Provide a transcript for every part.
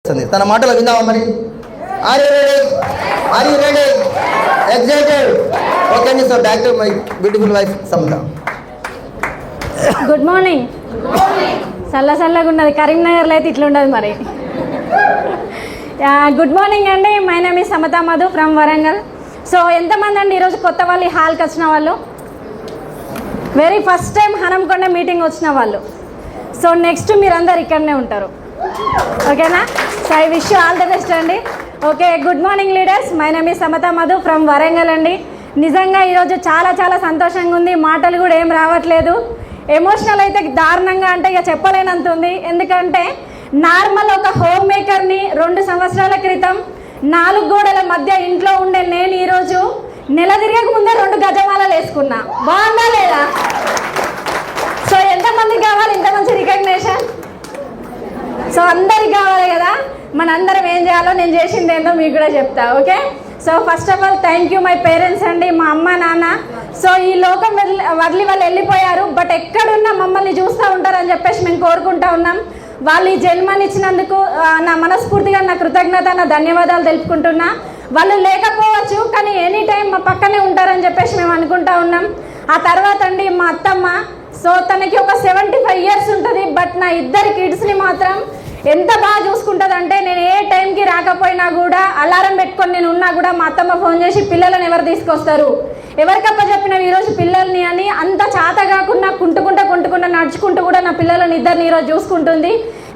తన మాటలు విందామా మరి? Are you ready? Excited? Okay అండి. So back to my beautiful wife Samatha. Good morning. చల్లగా ఉన్నది. కరీంనగర్లో అయితే ఇట్లా ఉండదు మరి. గుడ్ మార్నింగ్ అండి. My name is Samata Madhu from Warangal. So ఎంతమంది అండి ఈరోజు కొత్త వాళ్ళు ఈ హాల్కి వచ్చిన వాళ్ళు? Very first time Hanamkonda meeting వచ్చిన వాళ్ళు. సో నెక్స్ట్ మీరందరు ఇక్కడనే ఉంటారు, ఓకేనా? So I wish you all the best అండి. Okay, good morning leaders. My name is Samata Madhu from Warangal అండి. నిజంగా ఈరోజు చాలా సంతోషంగా ఉంది. మాటలు కూడా ఏం రావట్లేదు. ఎమోషనల్ అయితే దారుణంగా అంటే ఇక చెప్పలేనంత ఉంది. ఎందుకంటే నార్మల్ ఒక హోమ్ మేకర్ని 2 సంవత్సరాల క్రితం 4 గోడల మధ్య ఇంట్లో ఉండే నేను ఈరోజు నెల తిరగక ముందే 2 గజమాలలు వేసుకున్నా. బాగుందా లేదా? సో ఎంతమందికి కావాలి ఇంత మంచి రికగ్నేషన్? సో అందరికి కావాలి కదా. మనందరం ఏం చేయాలో నేను చేసింది ఏంటో మీకు కూడా చెప్తా, okay? So first of all thank you my parents అండి, మా అమ్మ నాన్న. సో ఈ లోకం వదిలి వాళ్ళు వెళ్ళిపోయారు, బట్ ఎక్కడున్నా మమ్మల్ని చూస్తూ ఉంటారని చెప్పేసి మేము కోరుకుంటా ఉన్నాం. వాళ్ళు ఈ జన్మనిచ్చినందుకు నా మనస్ఫూర్తిగా నా కృతజ్ఞత, నా ధన్యవాదాలు తెలుపుకుంటున్నా. వాళ్ళు లేకపోవచ్చు కానీ ఎనీ టైం మా పక్కనే ఉంటారని చెప్పేసి మేము అనుకుంటా ఉన్నాం. ఆ తర్వాత అండి మా అత్తమ్మ. సో తనకి ఒక 75 years ఉంటుంది, బట్ నా 2 కిడ్స్ని మాత్రం ఎంత బాగా చూసుకుంటుంది అంటే, నేను ఏ టైంకి రాకపోయినా కూడా అలారం పెట్టుకొని నేను ఉన్నా కూడా మా అత్తమ్మ ఫోన్ చేసి పిల్లలను ఎవరు తీసుకొస్తారు, ఎవరికప్ప చెప్పినవి ఈరోజు పిల్లల్ని అని అంత చాత కాకుండా కుంటుకుంటా నడుచుకుంటూ కూడా నా పిల్లలని 2 ఈరోజు చూసుకుంటుంది.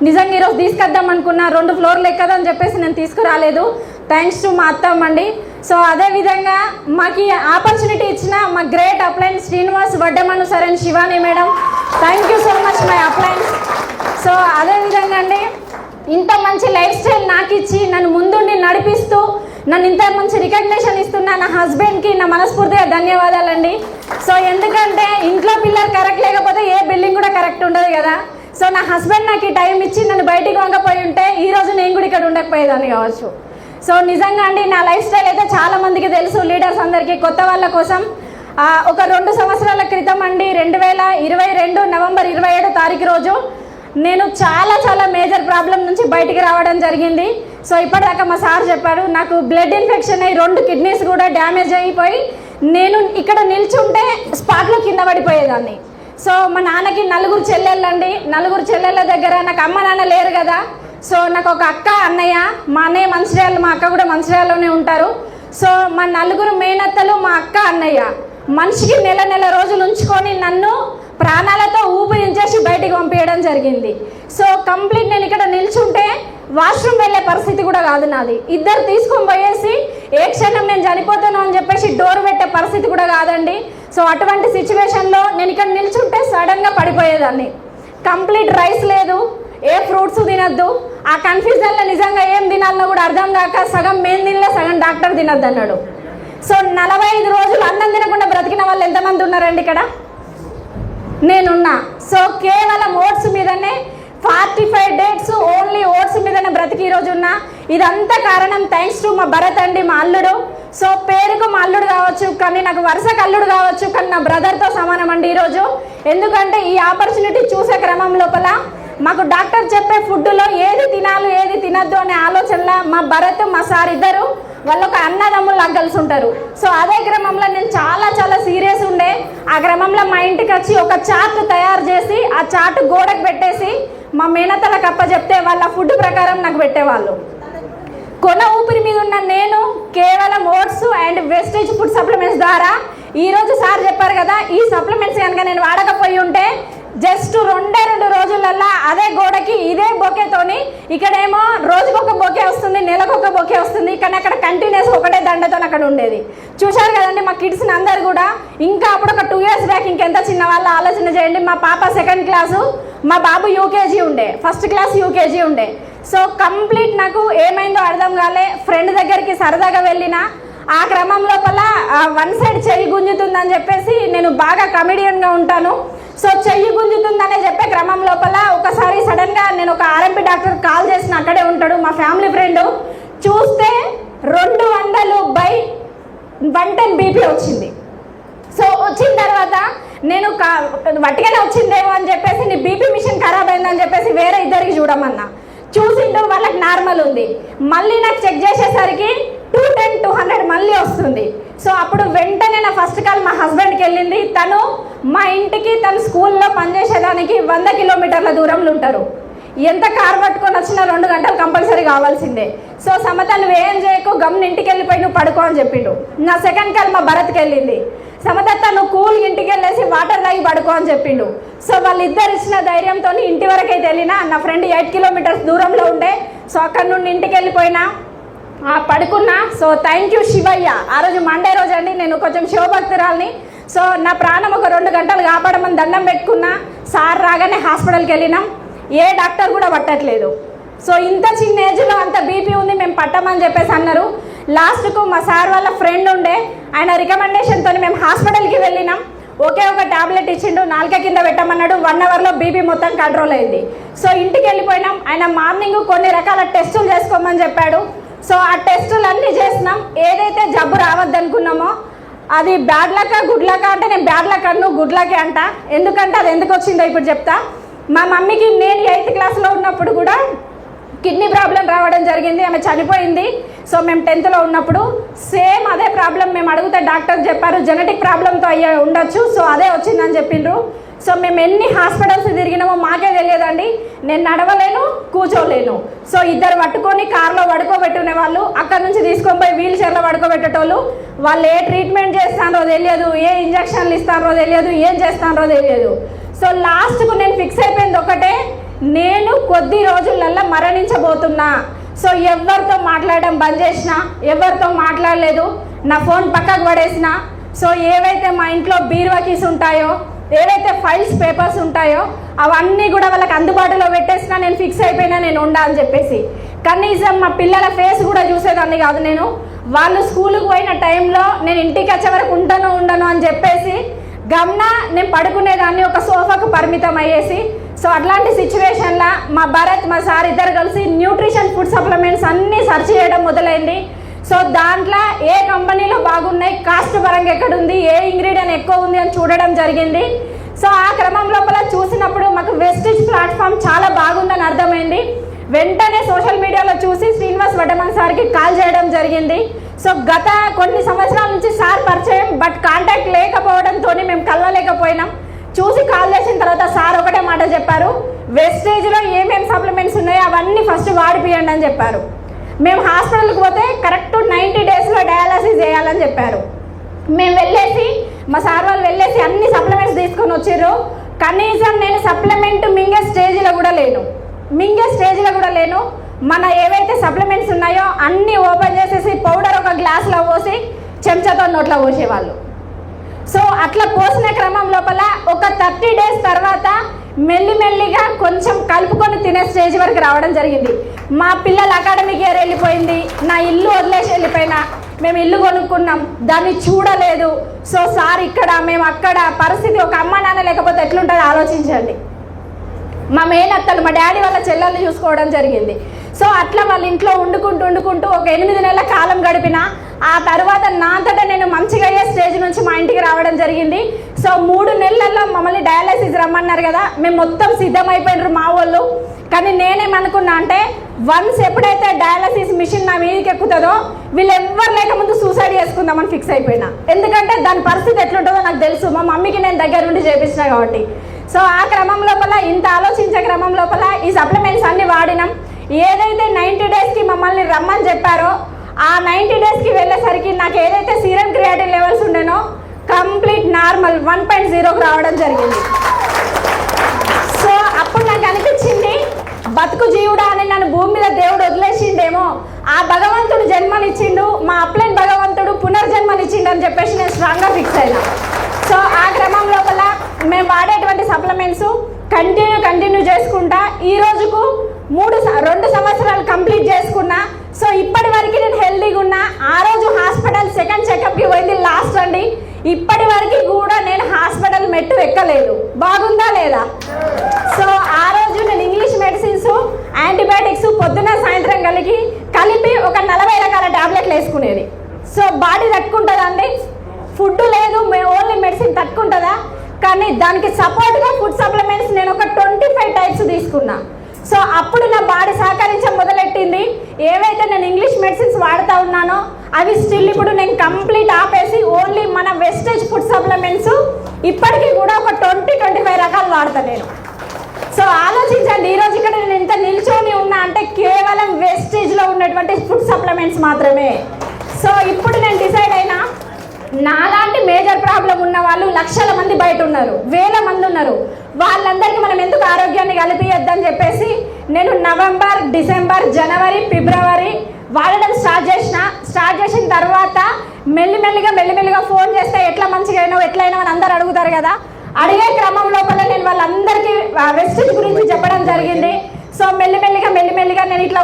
నిజంగా ఈరోజు తీసుకొద్దాం అనుకున్నా, 2 ఫ్లోర్లు ఎక్కదని చెప్పేసి నేను తీసుకురాలేదు. థ్యాంక్స్ టు మా అత్తమ్మ అండి. సో అదేవిధంగా మాకు ఈ ఆపర్చునిటీ ఇచ్చిన మా great appliances Srinivas, Vaddamanu sir and Shivani madam, thank you so much my appliances. So అదేవిధంగా అండి ఇంత మంచి లైఫ్ స్టైల్ నాకు ఇచ్చి నన్ను ముందుండి నడిపిస్తూ నన్ను ఇంత మంచి రికగ్నేషన్ ఇస్తున్న నా హస్బెండ్కి నా మనస్ఫూర్తిగా ధన్యవాదాలండి. సో ఎందుకంటే ఇంట్లో పిల్లలు కరెక్ట్ లేకపోతే ఏ బిల్డింగ్ కూడా కరెక్ట్ ఉండదు కదా. సో నా హస్బెండ్ నాకు ఈ టైం ఇచ్చి నన్ను బయటికి వంగపోయి ఉంటే ఈరోజు నేను కూడా ఇక్కడ ఉండకపోయేదాన్ని కావచ్చు. సో నిజంగా అండి నా లైఫ్ స్టైల్ అయితే చాలా మందికి తెలుసు, లీడర్స్ అందరికీ. కొత్త వాళ్ళ కోసం ఒక 2 సంవత్సరాల క్రితం అండి 2022 నవంబర్ 27 తారీఖు రోజు నేను చాలా మేజర్ ప్రాబ్లం నుంచి బయటికి రావడం జరిగింది. సో ఇప్పటిదాకా మా సార్ చెప్పాడు, నాకు బ్లడ్ ఇన్ఫెక్షన్ అయ్యి 2 కిడ్నీస్ కూడా డ్యామేజ్ అయిపోయి నేను ఇక్కడ నిల్చుంటే స్పాట్లో కింద పడిపోయేదాన్ని. సో మా నాన్నకి 4 చెల్లెళ్ళండి. 4 చెల్లెళ్ళ దగ్గర నాకు అమ్మ నాన్న లేరు కదా. సో నాకు ఒక అక్క, అన్నయ్య. మా అన్నయ్య మంచిర్యాల, మా అక్క కూడా మంచిర్యాలలోనే ఉంటారు. సో మా 4 మేనత్తలు, మా అక్క, అన్నయ్య మనిషికి నెల రోజులు ఉంచుకొని నన్ను ప్రాణాలతో ఊపిరించేసి బయటికి పంపించడం జరిగింది. సో కంప్లీట్ నేను ఇక్కడ నిల్చుంటే వాష్రూమ్ వెళ్ళే పరిస్థితి కూడా కాదు నాది. 2 తీసుకొని పోయేసి ఏ క్షణం నేను చనిపోతాను అని చెప్పేసి డోర్ పెట్టే పరిస్థితి కూడా కాదండి. సో అటువంటి సిచ్యువేషన్లో నేను ఇక్కడ నిల్చుంటే సడన్గా పడిపోయేదాన్ని. కంప్లీట్ రైస్ లేదు, ఏ ఫ్రూట్స్ తినద్దు. ఆ కన్ఫ్యూజన్లో నిజంగా ఏం తినాలన్నా కూడా అర్థం కాక సగం మేము తినలే, సగం డాక్టర్ తినద్దు అన్నాడు. సో 45 రోజులు అన్నం తినకుండా బ్రతికిన వాళ్ళు ఎంతమంది ఉన్నారండి ఇక్కడ? నేనున్నా. సో కేవలం ఓట్స్ మీదనే 45 days ఓన్లీ ఓట్స్ మీదనే బ్రతికి ఈరోజు ఉన్నా. ఇదంతా కారణం థ్యాంక్స్ టు మా భరత్ అండి, మా అల్లుడు. సో పేరుకు మా అల్లుడు కావచ్చు కానీ నాకు వరుసకు అల్లుడు కావచ్చు, కానీ నా బ్రదర్తో సమానం అండి ఈరోజు. ఎందుకంటే ఈ ఆపర్చునిటీ చూసే క్రమం లోపల మాకు డాక్టర్ చెప్పే ఫుడ్లో ఏది తినాలి ఏది తినద్దు అనే ఆలోచనలో మా భరత్, మా సార్ ఇద్దరు వాళ్ళు ఒక అన్నదమ్ములు నాకు కలిసి ఉంటారు. సో అదే క్రమంలో నేను చాలా సీరియస్ ఉండే. ఆ క్రమంలో మా ఇంటికి వచ్చి ఒక చార్ట్ తయారు చేసి ఆ చార్ట్ గోడకు పెట్టేసి మా మేనత్తలకు అప్ప చెప్తే వాళ్ళ ఫుడ్ ప్రకారం నాకు పెట్టేవాళ్ళు. కొన ఊపిరి మీద ఉన్న నేను కేవలం oats and Vestige food supplements ద్వారా ఈరోజు సార్ చెప్పారు కదా, ఈ సప్లిమెంట్స్ కనుక నేను వాడకపోయి ఉంటే జస్ట్ 2 రోజులల్లా అదే గోడకి ఇదే బొకేతోని, ఇక్కడేమో రోజుకొక బొకే వస్తుంది, నెలకొక బొకే వస్తుంది, కానీ అక్కడ కంటిన్యూస్ ఒకటే దండతో అక్కడ ఉండేది. చూశారు కదండి మా కిడ్స్ని అందరు కూడా. ఇంకా అప్పుడు ఒక 2 years బ్యాక్ ఇంకెంత చిన్న వాళ్ళు ఆలోచన చేయండి. మా పాప 2nd క్లాసు, మా బాబు యూకేజీ ఉండే, 1st క్లాస్ యూకేజీ ఉండే. సో కంప్లీట్ నాకు ఏమైందో అర్థం కాలే. ఫ్రెండ్ దగ్గరికి సరదాగా వెళ్ళిన ఆ క్రమం లోపల 1 side చెయ్యి గుంజుతుందని చెప్పేసి, నేను బాగా కమెడియన్గా ఉంటాను. సో చెయ్యి గుంజుతుందనే చెప్పే క్రమం లోపల ఒకసారి సడన్గా నేను ఒక ఆర్ఎంపీ డాక్టర్ కాల్ చేసిన, అక్కడే ఉంటాడు మా ఫ్యామిలీ ఫ్రెండ్. చూస్తే 200/110 బీపీ వచ్చింది. సో వచ్చిన తర్వాత నేను వట్టిగానే వచ్చిందేమో అని చెప్పేసి నీ బీపీ మిషన్ ఖరాబ్ అయిందని చెప్పేసి వేరే 2 చూడమన్నా. చూసిండు వాళ్ళకి నార్మల్ ఉంది. మళ్ళీ నాకు చెక్ చేసేసరికి 210, 200 మళ్ళీ వస్తుంది. సో అప్పుడు వెంటనే నా ఫస్ట్ కాల్ మా హస్బెండ్కి వెళ్ళింది. తను మా ఇంటికి తను స్కూల్లో పనిచేసేదానికి 100 కిలోమీటర్ల దూరంలో ఉంటారు. ఎంత కార్ పట్టుకొని వచ్చినా 2 గంటలు కంపల్సరీ కావాల్సిందే. సో సమత నువ్వేం చేయకు, గమ్ని ఇంటికి వెళ్ళిపోయి నువ్వు పడుకో అని చెప్పిండు. నా సెకండ్ కాల్ మా భరత్కి వెళ్ళింది. సమత నువ్వు కూల్ ఇంటికి వెళ్ళేసి వాటర్ తాగి పడుకో అని చెప్పిండు. సో వాళ్ళిద్దరు ఇచ్చిన ధైర్యంతో ఇంటి వరకు అయితే వెళ్ళినా. నా ఫ్రెండ్ 8 కిలోమీటర్స్ దూరంలో ఉండే. సో అక్కడ నుండి ఇంటికి వెళ్ళిపోయినా, పడుకున్నా. So thank you Shivayya. ఆ రోజు మండే రోజు అండి, నేను కొంచెం శివభక్తురాల్ని. సో నా ప్రాణం ఒక 2 గంటలు కాపాడమని దండం పెట్టుకున్నా. సార్ రాగానే హాస్పిటల్కి వెళ్ళినాం. ఏ డాక్టర్ కూడా పట్టట్లేదు. సో ఇంత చిన్న ఏజ్లో అంత బీపీ ఉంది, మేము పట్టమని చెప్పేసి అన్నారు. లాస్ట్కు మా సార్ వాళ్ళ ఫ్రెండ్ ఉండే, ఆయన రికమెండేషన్తో మేము హాస్పిటల్కి వెళ్ళినాం. ఒకే ఒక టాబ్లెట్ ఇచ్చిండు, 4 కింద పెట్టమన్నాడు. 1 అవర్లో బీపీ మొత్తం కంట్రోల్ అయింది. సో ఇంటికి వెళ్ళిపోయినాం. ఆయన మార్నింగ్ కొన్ని రకాల టెస్టులు చేసుకోమని చెప్పాడు. సో ఆ టెస్టులు అన్నీ చేసినాం. ఏదైతే జబ్బు రావద్దనుకున్నామో అది బ్యాడ్ లక్ గుడ్ లక్ అంటే నేను బ్యాడ్ లక్ అన్ను గుడ్ లక్ అంట. ఎందుకంటే అది ఎందుకు వచ్చిందో ఇప్పుడు చెప్తా. మా మమ్మీకి నేను 8th క్లాస్లో ఉన్నప్పుడు కూడా కిడ్నీ ప్రాబ్లం రావడం జరిగింది. ఆమె చనిపోయింది. సో మేము 10th ఉన్నప్పుడు సేమ్ అదే ప్రాబ్లం మేము అడిగితే డాక్టర్ చెప్పారు జెనెటిక్ ప్రాబ్లంతో అయ్యే ఉండొచ్చు. సో అదే వచ్చిందని చెప్పిండ్రు. సో మేము ఎన్ని హాస్పిటల్స్ తిరిగినామో మాకే తెలియదండి. నేను నడవలేను, కూర్చోలేను. సో ఇద్దరు పట్టుకొని కార్లో పడుకోబెట్టుకునే వాళ్ళు, అక్కడ నుంచి తీసుకొని పోయి వీల్ చైర్లో పడుకోబెట్టేటోళ్ళు. వాళ్ళు ఏ ట్రీట్మెంట్ చేస్తారో తెలియదు, ఏ ఇంజక్షన్లు ఇస్తారో తెలియదు, ఏం చేస్తారో తెలియదు. సో లాస్ట్కు నేను ఫిక్స్ అయిపోయింది ఒకటే, నేను కొద్ది రోజులల్లో మరణించబోతున్నా. సో ఎవరితో మాట్లాడడం బంద్ చేసిన, ఎవరితో మాట్లాడలేదు, నా ఫోన్ పక్కకు పడేసిన. సో ఏవైతే మా ఇంట్లో బీరువా కీస్ ఉంటాయో, ఏవైతే ఫైల్స్ పేపర్స్ ఉంటాయో అవన్నీ కూడా వాళ్ళకి అందుబాటులో పెట్టేసినా. నేను ఫిక్స్ అయిపోయినా నేను ఉండా అని చెప్పేసి. కనీసం మా పిల్లల ఫేస్ కూడా చూసేదాన్ని కాదు నేను. వాళ్ళు స్కూల్కి పోయిన టైంలో నేను ఇంటికి వచ్చే వరకు ఉండను అని చెప్పేసి గమ్న నేను పడుకునేదాన్ని, ఒక సోఫాకు పరిమితం అయ్యేసి. సో అట్లాంటి సిచ్యువేషన్లో మా భరత్ మా సార్ ఇద్దరు కలిసి న్యూట్రిషన్ ఫుడ్ సప్లిమెంట్స్ అన్నీ సెర్చ్ చేయడం మొదలైంది. సో దాంట్లో ఏ కంపెనీలో బాగున్నాయి, కాస్ట్ పరంగా ఎక్కడుంది, ఏ ఇంగ్రీడియంట్ ఎక్కువ ఉంది అని చూడడం జరిగింది. సో ఆ క్రమం లోపల చూసినప్పుడు మాకు వెస్టిజ్ ప్లాట్ఫామ్ చాలా బాగుందని అర్థమైంది. వెంటనే సోషల్ మీడియాలో చూసి శ్రీనివాస్ వడ్డమన్ సార్కి కాల్ చేయడం జరిగింది. సో గత కొన్ని సంవత్సరాల నుంచి సార్ పరిచయం, బట్ కాంటాక్ట్ లేకపోవడంతో మేము కలవలేకపోయినాం. చూసి కాల్ చేసిన తర్వాత సార్ ఒకటే మాట చెప్పారు, వెస్టేజ్లో ఏమేమి సప్లిమెంట్స్ ఉన్నాయో అవన్నీ ఫస్ట్ వాడిపియండి అని చెప్పారు. మేము హాస్పిటల్కి పోతే కరెక్ట్ 90 డేస్లో డయాలసిస్ చేయాలని చెప్పారు. మేము వెళ్ళేసి మా సార్ వాళ్ళు వెళ్ళేసి అన్ని సప్లిమెంట్స్ తీసుకొని వచ్చారు. కనీసం నేను సప్లిమెంట్ మింగే స్టేజ్లో కూడా లేను. మన ఏవైతే సప్లిమెంట్స్ ఉన్నాయో అన్నీ ఓపెన్ చేసేసి పౌడర్ ఒక గ్లాస్లో పోసి చెంచాతో నోట్లో పోసేవాళ్ళు. సో అట్లా పోసిన క్రమం లోపల ఒక 30 డేస్ తర్వాత మెల్లిమెల్లిగా కొంచెం కలుపుకొని తినే స్టేజ్ వరకు రావడం జరిగింది. మా పిల్లల అకాడమిక్ ఇయర్ వెళ్ళిపోయింది, నా ఇల్లు వదిలేసి వెళ్ళిపోయినా. మేము ఇల్లు కొనుక్కున్నాం, దాన్ని చూడలేదు. సో సార్ ఇక్కడ, మేము అక్కడ. పరిస్థితి ఒక అమ్మ నాన్న లేకపోతే ఎట్లుంటుందో ఆలోచించండి. మా మేనత్తలు, మా డాడీ వాళ్ళ చెల్లెల్ని చూసుకోవడం జరిగింది. సో అట్లా వాళ్ళ ఇంట్లో వండుకుంటూ ఒక 8 నెలల కాలం గడిపిన. ఆ తర్వాత నా అంతటా నేను మంచిగా అయ్యే స్టేజ్ నుంచి మా ఇంటికి రావడం జరిగింది. సో 3 నెలల్లో మమ్మల్ని డయాలసిస్ రమ్మన్నారు కదా, మేము మొత్తం సిద్ధమైపోయినారు మా వాళ్ళు. కానీ నేనేమనుకున్నా అంటే, వన్స్ ఎప్పుడైతే డయాలసిస్ మిషన్ నా మీదకి ఎక్కుతుందో వీళ్ళు ఎవ్వరు లేకముందు సూసైడ్ చేసుకుందామని ఫిక్స్ అయిపోయినా. ఎందుకంటే దాని పరిస్థితి ఎట్లుంటుందో నాకు తెలుసు, మా మమ్మీకి నేను దగ్గర నుండి చేపించిన కాబట్టి. సో ఆ క్రమం లోపల, ఇంత ఆలోచించే క్రమం లోపల ఈ సప్లిమెంట్స్ అన్ని వాడినాం. ఏదైతే 90 డేస్కి మమ్మల్ని రమ్మని చెప్పారో ఆ 90 డేస్కి వెళ్ళేసరికి నాకు ఏదైతే సీరం క్రియాటిన్ లెవెల్స్ ఉండేనో కంప్లీట్ నార్మల్ 1.0కి రావడం జరిగింది. సో అప్పుడు నాకు అనిపించింది, బతుకు జీవుడా అని నన్ను భూమి మీద దేవుడు వదిలేసిండేమో, ఆ భగవంతుడు జన్మనిచ్చిండు, మా అప్లైన్ భగవంతుడు పునర్జన్మనిచ్చిండు అని చెప్పేసి నేను స్ట్రాంగ్గా ఫిక్స్ అయినా. సో ఆ క్రమం లోపల మేము వాడేటువంటి సప్లిమెంట్స్ కంటిన్యూ చేసుకుంటా ఈ రోజుకు 2 సంవత్సరాలు కంప్లీట్ చేసుకున్నా. సో ఇప్పటి వరకు నేను హెల్దీగా ఉన్నా. ఆ రోజు హాస్పిటల్ సెకండ్ చెకప్కి పోయింది లాస్ట్ అండి. ఇప్పటి వరకు కూడా నేను హాస్పిటల్ మెట్టు ఎక్కలేదు. బాగుందా లేదా? సో ఆ రోజు నేను ఇంగ్లీష్ మెడిసిన్స్, యాంటీబయాటిక్స్ పొద్దున సాయంత్రం కలిపి ఒక 40 రకాల టాబ్లెట్లు వేసుకునేది. సో బాడీ తట్టుకుంటుందండి. ఫుడ్ లేదు, ఓన్లీ మెడిసిన్ తట్టుకుంటుందా? కానీ దానికి సపోర్ట్గా ఫుడ్ సప్లిమెంట్స్ నేను ఒక 25 టైప్స్ తీసుకున్నా. సో అప్పుడు నా బాడీ సహకరించడం మొదలెట్టింది. ఏవైతే నేను ఇంగ్లీష్ మెడిసిన్స్ వాడుతూ ఉన్నానో అవి స్టిల్ ఇప్పుడు నేను కంప్లీట్ ఆపేసి ఓన్లీ మన వెస్టేజ్ ఫుడ్ సప్లిమెంట్స్ ఇప్పటికీ కూడా ఒక 20-25 రకాలు వాడతాను నేను. సో ఆలోచించండి, ఈరోజు ఇక్కడ నేను ఇంత నిల్చొని ఉన్నా అంటే కేవలం వెస్టేజ్లో ఉన్నటువంటి ఫుడ్ సప్లిమెంట్స్ మాత్రమే. సో ఇప్పుడు నేను డిసైడ్ అయినా, నాలాంటి మేజర్ ప్రాబ్లం ఉన్న వాళ్ళు లక్షల మంది బయట ఉన్నారు, వేల మంది ఉన్నారు. వాళ్ళందరికీ మనం ఎందుకు ఆరోగ్యాన్ని కలిపియొద్దని చెప్పేసి నేను నవంబర్, డిసెంబర్, జనవరి, ఫిబ్రవరి వాడడం స్టార్ట్ చేసిన తర్వాత మెల్లిమెల్లిగా ఫోన్ చేస్తే ఎట్లా మంచిగా అయినావు ఎట్లయినా అని అందరు అడుగుతారు కదా. అడిగే క్రమం లోపల నేను వాళ్ళందరికీ వెస్టేజ్ గురించి చెప్పడం జరిగింది. సో మెల్లిమెల్లిగా నేను ఇట్లా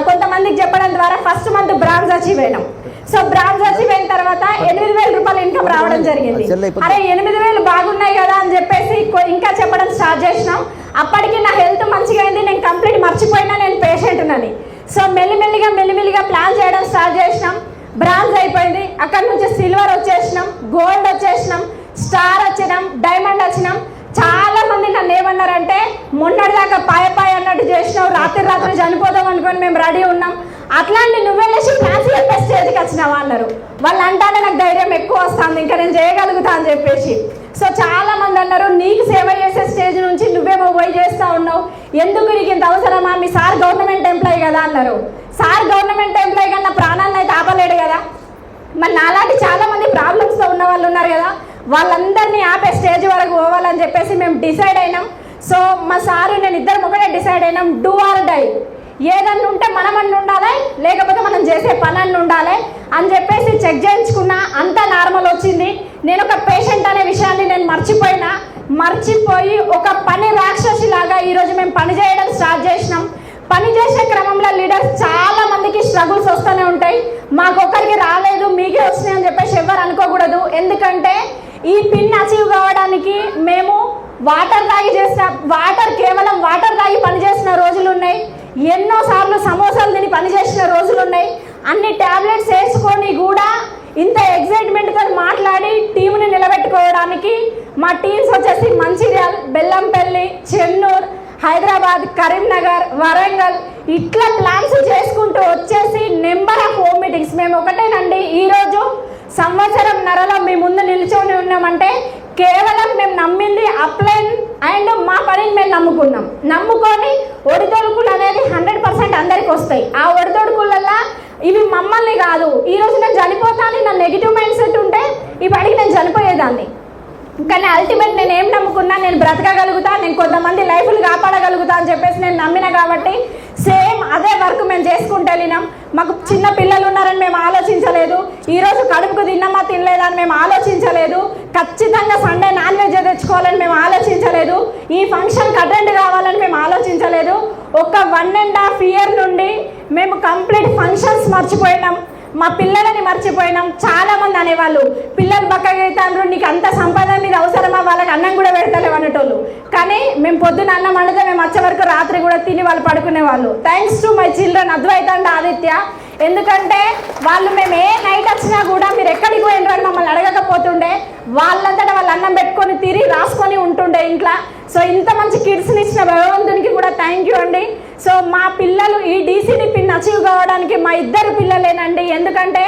కొంతమందికి చెప్పడం ద్వారా ఫస్ట్ మంత్ బ్రాంజ్ అచీవ్ అయినాం. సో బ్రాంజ్ అచీవ్ అయిన తర్వాత 8,000 రూపాయలు ఇన్కమ్ రావడం జరిగింది. అరే 8,000 బాగున్నాయి కదా అని చెప్పేసి ఇంకా చెప్పడం స్టార్ట్ చేసినాం. అప్పటికి నా హెల్త్ మంచిగా అయింది, నేను కంప్లీట్ మర్చిపోయినా నేను పేషెంట్ నని. సో మెల్లిమెల్లిగా ప్లాన్ చేయడం స్టార్ట్ చేసినాం. బ్రాంజ్ అయిపోయింది, అక్కడ నుంచి సిల్వర్ వచ్చేసినాం, గోల్డ్ వచ్చేసినాం, స్టార్ వచ్చినాం, డైమండ్ వచ్చినాం. చాలా మంది నన్ను ఏమన్నారంటే మొన్నటిదాకా పాయ అన్నట్టు చేసినావు, రాత్రి చనిపోదాం అనుకొని మేము రెడీ ఉన్నాం, అట్లాంటి నువ్వెళ్ళేసి ఫ్యాన్సీ స్టేజ్కి వచ్చినావా అన్నారు. వాళ్ళు అంటానే నాకు ధైర్యం ఎక్కువ వస్తుంది, ఇంకా నేను చేయగలుగుతా అని చెప్పేసి. సో చాలా మంది అన్నారు నీకు సేవ చేసే స్టేజ్ నుంచి నువ్వేమో పోయి చేస్తూ ఉన్నావు, ఎందుకు నీకు ఇంత అవసరమా, మీ సార్ గవర్నమెంట్ ఎంప్లాయీ కదా అన్నారు. సార్ గవర్నమెంట్ ఎంప్లాయీ కన్నా ప్రాణాలను అయితే ఆపలేడు కదా. మరి నాలాంటి చాలా మంది ప్రాబ్లమ్స్తో ఉన్న వాళ్ళు ఉన్నారు కదా, వాళ్ళందరినీ ఆపే స్టేజ్ వరకు పోవాలని చెప్పేసి మేము డిసైడ్ అయినాం. సో మా సారు నేను ఇద్దరం ఒకటే డిసైడ్ అయినాం, డూ ఆర్ డై. ఏదన్నా ఉంటే మనమన్నా ఉండాలి, లేకపోతే మనం చేసే పనన్నా ఉండాలి అని చెప్పేసి చెక్ చేయించుకున్నా, అంతా నార్మల్ వచ్చింది. నేను ఒక పేషెంట్ అనే విషయాన్ని నేను మర్చిపోయి ఒక పని రాక్షసి లాగా ఈరోజు మేము పని చేయడం స్టార్ట్ చేసినాం. పని చేసే క్రమంలో లీడర్స్ చాలా మందికి స్ట్రగుల్స్ వస్తూనే ఉంటాయి. మాకొక్కరికి రాలేదు మీకే వస్తున్నాయి అని చెప్పేసి ఎవరు అనుకోకూడదు. ఎందుకంటే ఈ పిన్ అచీవ్ కావడానికి మేము కేవలం వాటర్ తాగి పనిచేసిన రోజులు ఉన్నాయి, ఎన్నోసార్లు సమోసాలు తిని పనిచేసిన రోజులు ఉన్నాయి. అన్ని ట్యాబ్లెట్స్ వేసుకొని కూడా ఇంత ఎగ్జైట్మెంట్తో మాట్లాడి టీంని నిలబెట్టుకోవడానికి మా టీమ్స్ వచ్చేసి మంచిర్యాల్, బెల్లంపల్లి, చెన్నూరు, హైదరాబాద్, కరీంనగర్, వరంగల్ ఇట్లా ప్లాన్స్ చేసుకుంటూ వచ్చేసి నెంబర్ ఆఫ్ హోమ్ మీటింగ్స్. మేము ఒకటేనండి, ఈరోజు సంవత్సరంన్నరలో మీ ముందు నిల్చొని ఉన్నామంటే కేవలం మేము నమ్మింది అప్లైన్ అండ్ మా పనిని మేము నమ్ముకొని ఒడిదొడుకులు అనేది 100% అందరికి వస్తాయి. ఆ ఒడిదొడుకులల్లో ఇవి మమ్మల్ని కాదు, ఈరోజు నేను చనిపోతాను నా నెగిటివ్ మైండ్ సెట్ ఉంటే ఇప్పటికి నేను చనిపోయేదాన్ని. కానీ అల్టిమేట్ నేను ఏం నమ్ముకున్నా, నేను బ్రతకగలుగుతా, నేను కొంతమంది లైఫ్లు కాపాడగలుగుతా అని చెప్పేసి నేను నమ్మిన కాబట్టి సేమ్ అదే వర్క్ మేము చేసుకుంటూ వెళ్ళినాం. మాకు చిన్న పిల్లలు ఉన్నారని మేము ఆలోచించలేదు, ఈరోజు కడుపుకు తిన్నామా తినలేదని మేము ఆలోచించలేదు, ఖచ్చితంగా సండే నాన్ వెజ్ తెచ్చుకోవాలని మేము ఆలోచించలేదు, ఈ ఫంక్షన్కి అటెండ్ కావాలని మేము ఆలోచించలేదు. ఒక 1.5 year నుండి మేము కంప్లీట్ ఫంక్షన్స్ మర్చిపోయినాం, మా పిల్లలని మర్చిపోయినాం. చాలా మంది అనేవాళ్ళు పిల్లలు బక్కగా అవుతారు, నీకు అంత సంపాదన మీద అవసరమా, వాళ్ళకి అన్నం కూడా పెడతలేవు అనేటోళ్ళు. కానీ మేము పొద్దున్న అన్నం వండితే మేము వచ్చే వరకు రాత్రి కూడా తిని వాళ్ళు పడుకునే వాళ్ళు. Thanks to my children Advaita and Aditya. ఎందుకంటే వాళ్ళు మేము ఏ నైట్ వచ్చినా కూడా మీరు ఎక్కడికి పోయినరు అని మమ్మల్ని అడగకపోతుండే, వాళ్ళంతటా వాళ్ళు అన్నం పెట్టుకొని తిరిగి రాసుకొని ఉంటుండే ఇంట్లో. సో ఇంత మంచి కిడ్స్ని ఇచ్చిన భగవంతునికి కూడా థ్యాంక్ యూ అండి. సో మా పిల్లలు ఈ డీసీని పిన్ అచీవ్ కావడానికి మా ఇద్దరు పిల్లలేనండి. ఎందుకంటే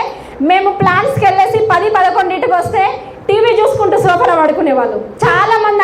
మేము ప్లాన్స్కి వెళ్ళేసి 10-11 వస్తే టీవీ చూసుకుంటూ సోఫాలో పడుకునే వాళ్ళు చాలా మంది.